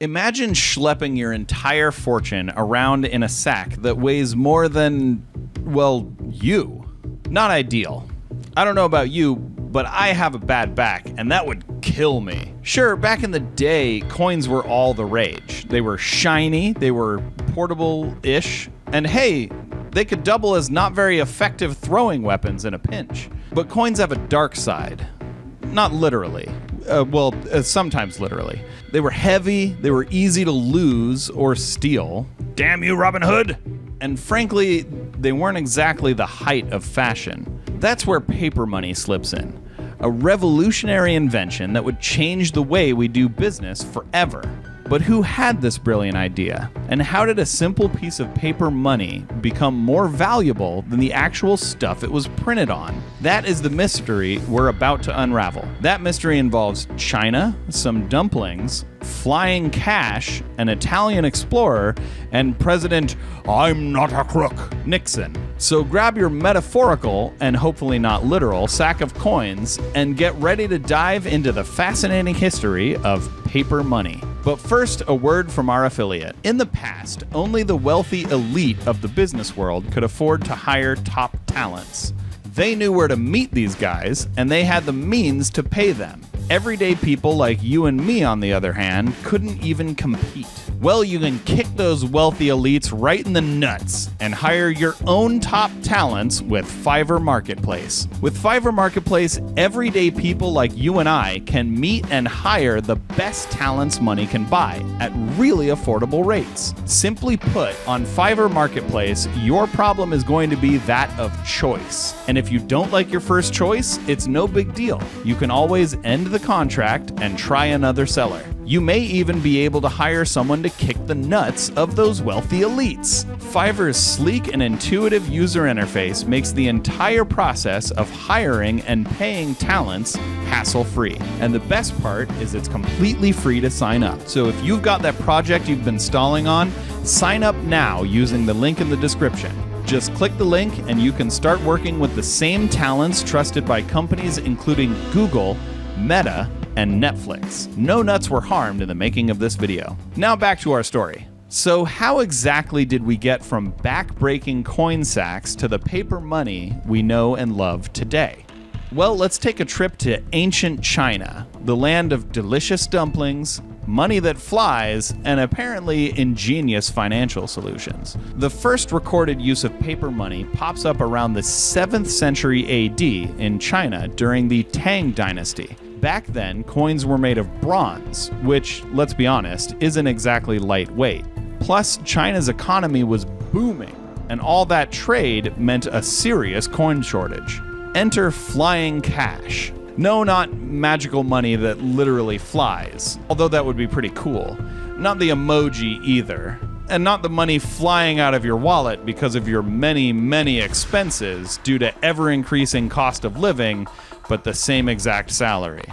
Imagine schlepping your entire fortune around in a sack that weighs more than, well, you. Not ideal. I don't know about you, but I have a bad back, and that would kill me. Sure, back in the day, coins were all the rage. They were shiny, they were portable-ish, and hey, they could double as not very effective throwing weapons in a pinch. But coins have a dark side. Not literally. Sometimes literally. They were heavy, they were easy to lose or steal. Damn you, Robin Hood! And frankly, they weren't exactly the height of fashion. That's where paper money slips in. A revolutionary invention that would change the way we do business forever. But who had this brilliant idea? And how did a simple piece of paper money become more valuable than the actual stuff it was printed on? That is the mystery we're about to unravel. That mystery involves China, some dumplings, flying cash, an Italian explorer, and President I'm not a crook Nixon. So grab your metaphorical, and hopefully not literal, sack of coins and get ready to dive into the fascinating history of paper money. But first, a word from our affiliate. In the past, only the wealthy elite of the business world could afford to hire top talents. They knew where to meet these guys, and they had the means to pay them. Everyday people like you and me, on the other hand, couldn't even compete. Well, you can kick those wealthy elites right in the nuts and hire your own top talents with Fiverr Marketplace. With Fiverr Marketplace, everyday people like you and I can meet and hire the best talents money can buy at really affordable rates. Simply put, on Fiverr Marketplace, your problem is going to be that of choice. And if you don't like your first choice, it's no big deal. You can always end the contract and try another seller. You may even be able to hire someone to kick the nuts of those wealthy elites. Fiverr's sleek and intuitive user interface makes the entire process of hiring and paying talents hassle-free. And the best part is it's completely free to sign up. So if you've got that project you've been stalling on, sign up now using the link in the description. Just click the link and you can start working with the same talents trusted by companies including Google, Meta, and Netflix. No nuts were harmed in the making of this video. Now back to our story. So how exactly did we get from back-breaking coin sacks to the paper money we know and love today? Well, let's take a trip to ancient China, the land of delicious dumplings, money that flies, and apparently ingenious financial solutions. The first recorded use of paper money pops up around the 7th century AD in China during the Tang Dynasty. Back then, coins were made of bronze, which, let's be honest, isn't exactly lightweight. Plus, China's economy was booming, and all that trade meant a serious coin shortage. Enter flying cash. No, not magical money that literally flies, although that would be pretty cool. Not the emoji either. And not the money flying out of your wallet because of your many, many expenses due to ever-increasing cost of living, but the same exact salary.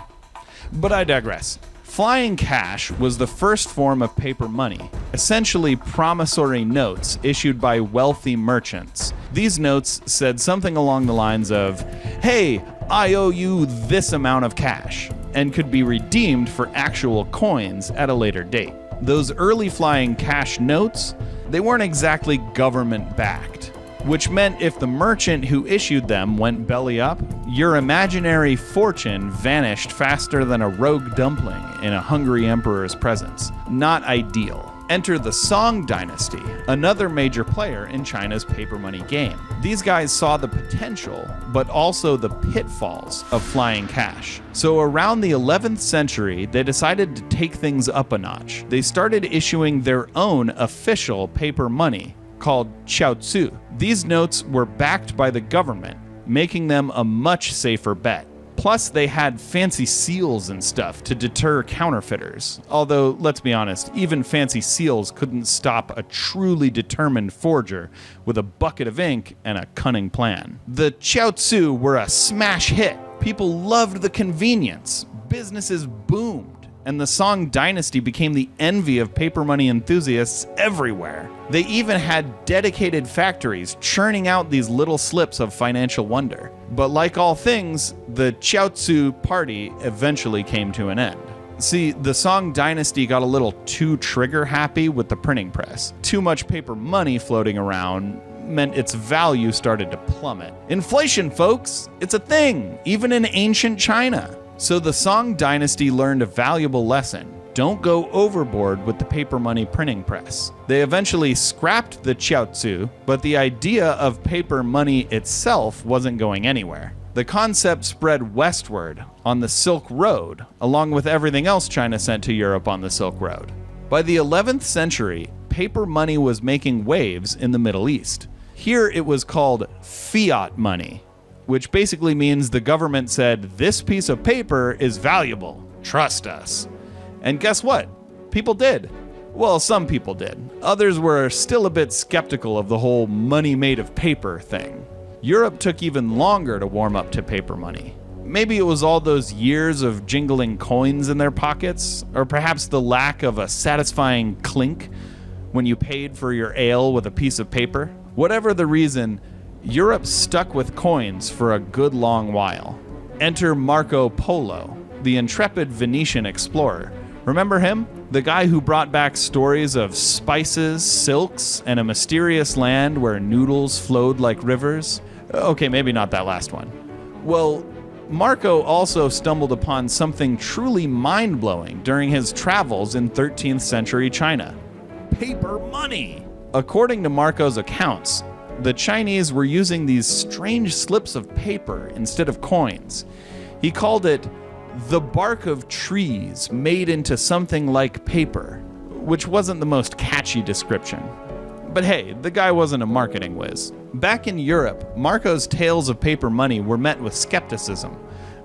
But I digress. Flying cash was the first form of paper money, essentially promissory notes issued by wealthy merchants. These notes said something along the lines of, "Hey, I owe you this amount of cash," and could be redeemed for actual coins at a later date. Those early flying cash notes, they weren't exactly government-backed, which meant if the merchant who issued them went belly up, your imaginary fortune vanished faster than a rogue dumpling in a hungry emperor's presence. Not ideal. Enter the Song Dynasty, another major player in China's paper money game. These guys saw the potential, but also the pitfalls of flying cash. So around the 11th century, they decided to take things up a notch. They started issuing their own official paper money, called Qiaozu. These notes were backed by the government, making them a much safer bet. Plus, they had fancy seals and stuff to deter counterfeiters. Although, let's be honest, even fancy seals couldn't stop a truly determined forger with a bucket of ink and a cunning plan. The Qiaozu were a smash hit. People loved the convenience. Businesses boomed. And the Song Dynasty became the envy of paper money enthusiasts everywhere. They even had dedicated factories churning out these little slips of financial wonder. But like all things, the Qiaozu party eventually came to an end. See, the Song dynasty got a little too trigger happy with the printing press. Too much paper money floating around meant its value started to plummet. Inflation, folks, it's a thing, even in ancient China. So the Song dynasty learned a valuable lesson. Don't go overboard with the paper money printing press. They eventually scrapped the qiaozi, but the idea of paper money itself wasn't going anywhere. The concept spread westward on the Silk Road, along with everything else China sent to Europe on the Silk Road. By the 11th century, paper money was making waves in the Middle East. Here it was called fiat money, which basically means the government said, this piece of paper is valuable, trust us. And guess what? People did. Well, some people did. Others were still a bit skeptical of the whole money made of paper thing. Europe took even longer to warm up to paper money. Maybe it was all those years of jingling coins in their pockets, or perhaps the lack of a satisfying clink when you paid for your ale with a piece of paper. Whatever the reason, Europe stuck with coins for a good long while. Enter Marco Polo, the intrepid Venetian explorer. Remember him? The guy who brought back stories of spices, silks, and a mysterious land where noodles flowed like rivers? Okay, maybe not that last one. Well, Marco also stumbled upon something truly mind-blowing during his travels in 13th century China. Paper money! According to Marco's accounts, the Chinese were using these strange slips of paper instead of coins. He called it the bark of trees made into something like paper, which wasn't the most catchy description. But hey, the guy wasn't a marketing whiz. Back in Europe, Marco's tales of paper money were met with skepticism.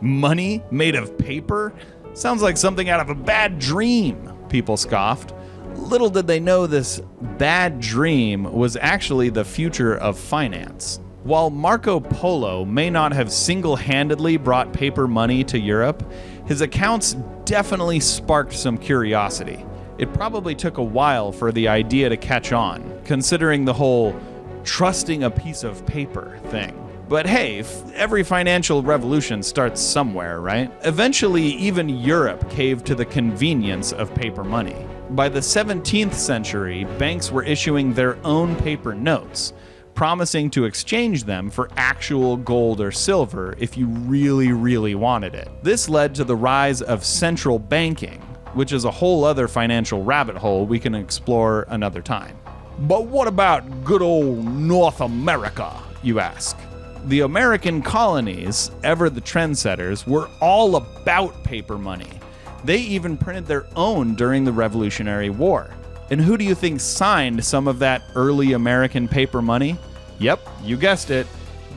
Money made of paper? Sounds like something out of a bad dream, people scoffed. Little did they know this bad dream was actually the future of finance. While Marco Polo may not have single-handedly brought paper money to Europe, his accounts definitely sparked some curiosity. It probably took a while for the idea to catch on, considering the whole trusting a piece of paper thing. But hey, every financial revolution starts somewhere, right? Eventually, even Europe caved to the convenience of paper money. By the 17th century, banks were issuing their own paper notes, promising to exchange them for actual gold or silver if you really, really wanted it. This led to the rise of central banking, which is a whole other financial rabbit hole we can explore another time. But what about good old North America, you ask? The American colonies, ever the trendsetters, were all about paper money. They even printed their own during the Revolutionary War. And who do you think signed some of that early American paper money? Yep, you guessed it,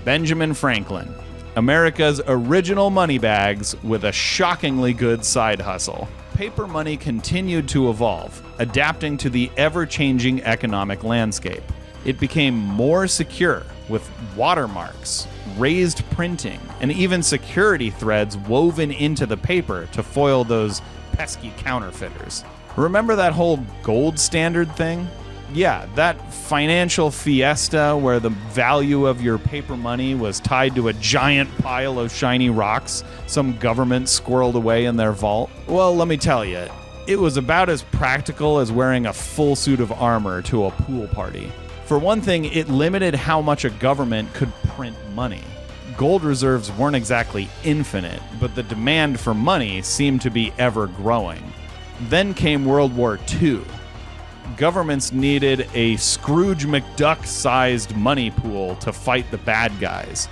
Benjamin Franklin. America's original money bags with a shockingly good side hustle. Paper money continued to evolve, adapting to the ever-changing economic landscape. It became more secure with watermarks, raised printing, and even security threads woven into the paper to foil those pesky counterfeiters. Remember that whole gold standard thing? Yeah, that financial fiesta where the value of your paper money was tied to a giant pile of shiny rocks some government squirreled away in their vault. Well, let me tell you, it was about as practical as wearing a full suit of armor to a pool party. For one thing, it limited how much a government could print money. Gold reserves weren't exactly infinite, but the demand for money seemed to be ever growing. Then came World War II. Governments needed a Scrooge McDuck-sized money pool to fight the bad guys.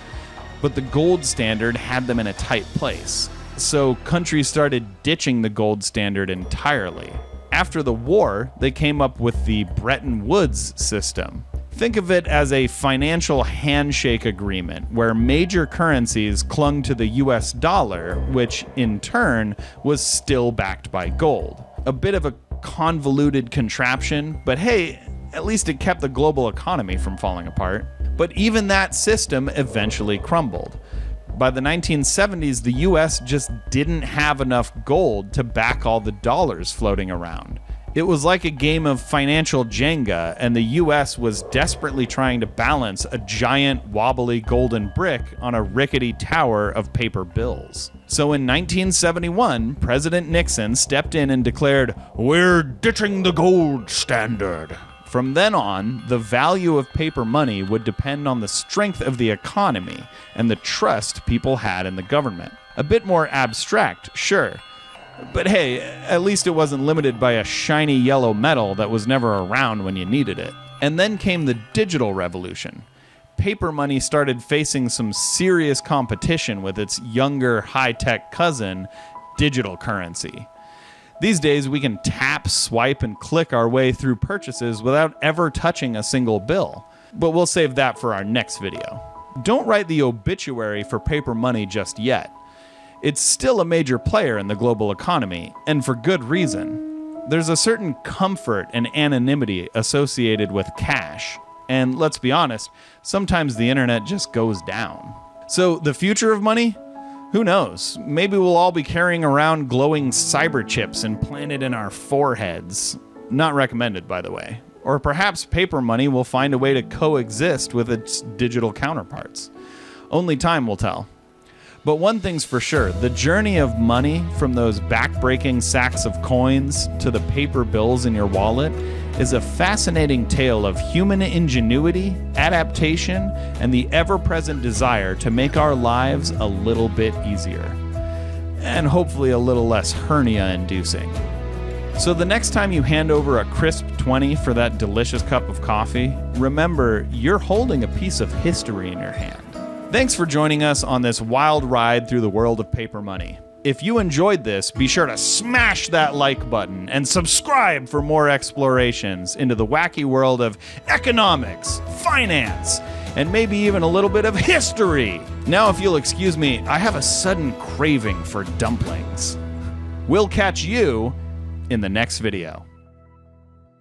But the gold standard had them in a tight place. So countries started ditching the gold standard entirely. After the war, they came up with the Bretton Woods system. Think of it as a financial handshake agreement where major currencies clung to the US dollar, which in turn was still backed by gold. A bit of a convoluted contraption, but hey, at least it kept the global economy from falling apart. But even that system eventually crumbled. By the 1970s, the US just didn't have enough gold to back all the dollars floating around. It was like a game of financial Jenga, and the US was desperately trying to balance a giant wobbly golden brick on a rickety tower of paper bills. So in 1971, President Nixon stepped in and declared, "We're ditching the gold standard." From then on, the value of paper money would depend on the strength of the economy and the trust people had in the government. A bit more abstract, sure. But hey, at least it wasn't limited by a shiny yellow metal that was never around when you needed it. And then came the digital revolution. Paper money started facing some serious competition with its younger, high-tech cousin, digital currency. These days, we can tap, swipe, and click our way through purchases without ever touching a single bill. But we'll save that for our next video. Don't write the obituary for paper money just yet. It's still a major player in the global economy, and for good reason. There's a certain comfort and anonymity associated with cash. And let's be honest, sometimes the internet just goes down. So the future of money? Who knows? Maybe we'll all be carrying around glowing cyber chips implanted in our foreheads. Not recommended, by the way. Or perhaps paper money will find a way to coexist with its digital counterparts. Only time will tell. But one thing's for sure, the journey of money from those back-breaking sacks of coins to the paper bills in your wallet is a fascinating tale of human ingenuity, adaptation, and the ever-present desire to make our lives a little bit easier. And hopefully a little less hernia-inducing. So the next time you hand over a crisp 20 for that delicious cup of coffee, remember you're holding a piece of history in your hand. Thanks for joining us on this wild ride through the world of paper money. If you enjoyed this, be sure to smash that like button and subscribe for more explorations into the wacky world of economics, finance, and maybe even a little bit of history. Now, if you'll excuse me, I have a sudden craving for dumplings. We'll catch you in the next video.